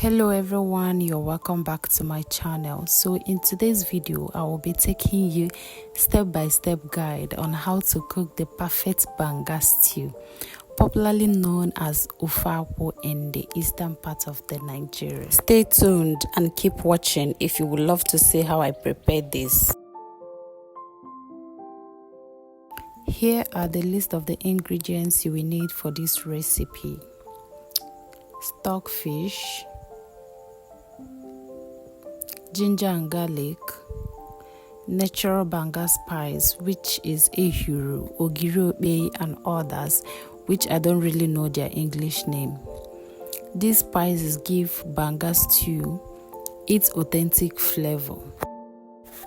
Hello everyone, you're welcome back to my channel. So in today's video I will be taking you step-by-step guide on how to cook the perfect banga stew, popularly known as Ofe Akwu in the eastern part of the Nigeria. Stay tuned and keep watching if you would love to see how I prepared this. Here are the list of the ingredients you will need for this recipe. Stockfish, ginger and garlic, natural banga spice, which is ehuru, Ogiri Okpei and others, which I don't really know their English name. These spices give banga stew its authentic flavor.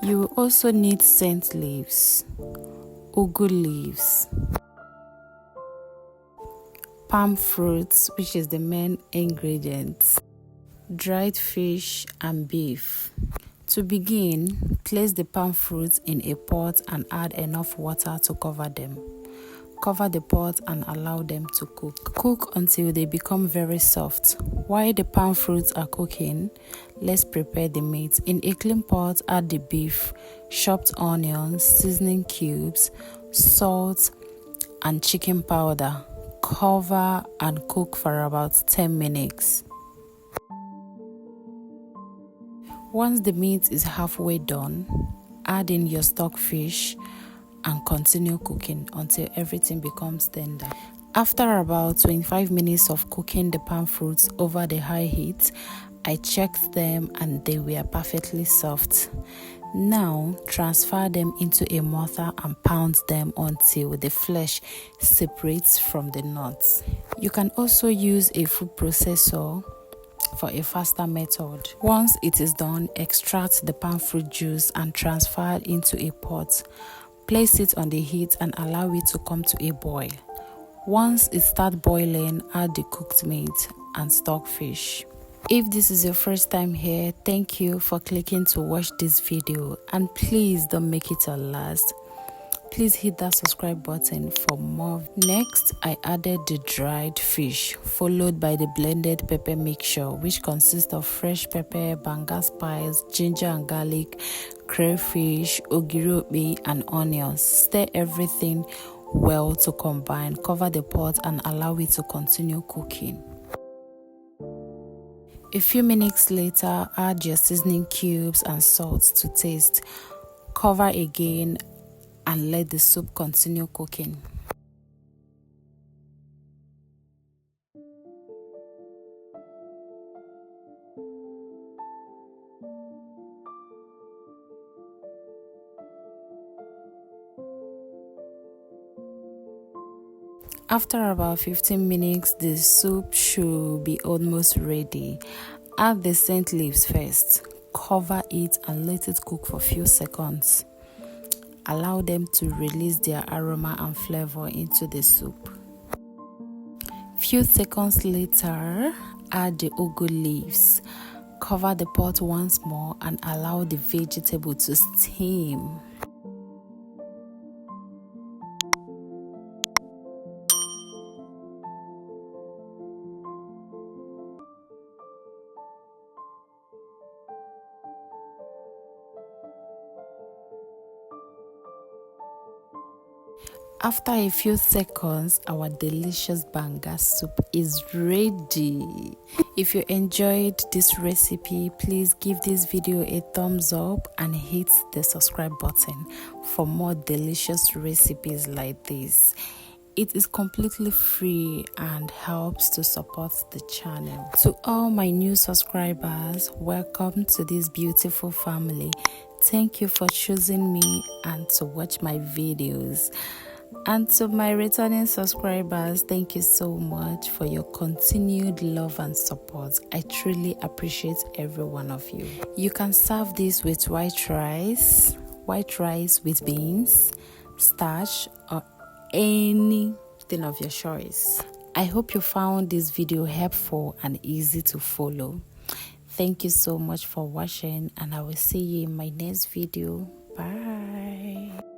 You will also need scent leaves, ugu leaves, palm fruits, which is the main ingredients, dried fish and beef. To begin, place the palm fruits in a pot and add enough water to cover them. Cover the pot and allow them to cook. Cook until they become very soft. While the palm fruits are cooking, let's prepare the meat. In a clean pot, add the beef, chopped onions, seasoning cubes, salt, and chicken powder. Cover and cook for about 10 minutes. Once the meat is halfway done, add in your stockfish and continue cooking until everything becomes tender. After about 25 minutes of cooking the palm fruits over the high heat, I checked them and they were perfectly soft. Now transfer them into a mortar and pound them until the flesh separates from the nuts. You can also use a food processor for a faster method. Once it is done, extract the palm fruit juice and transfer it into a pot. Place it on the heat and allow it to come to a boil. Once it starts boiling, add the cooked meat and stockfish. If this is your first time here, thank you for clicking to watch this video, and please don't make it your last. Please hit that subscribe button for more. Next, I added the dried fish, followed by the blended pepper mixture, which consists of fresh pepper, banga spice, ginger and garlic, crayfish, ogiri okpei, and onions. Stir everything well to combine. Cover the pot and allow it to continue cooking. A few minutes later, add your seasoning cubes and salt to taste. Cover again and let the soup continue cooking. After about 15 minutes, the soup should be almost ready. Add the scent leaves first. Cover it and let it cook for a few seconds. Allow them to release their aroma and flavor into the soup. Few seconds later, add the ugu leaves. Cover the pot once more and allow the vegetable to steam. After a few seconds, our delicious banga soup is ready. If you enjoyed this recipe, please give this video a thumbs up and hit the subscribe button for more delicious recipes like this. It is completely free and helps to support the channel. To all my new subscribers, welcome to this beautiful family. Thank you for choosing me and to watch my videos. And to my returning subscribers, thank you so much for your continued love and support. I truly appreciate every one of you. You can serve this with white rice with beans, starch, or anything of your choice. I hope you found this video helpful and easy to follow. Thank you so much for watching, and I will see you in my next video. Bye.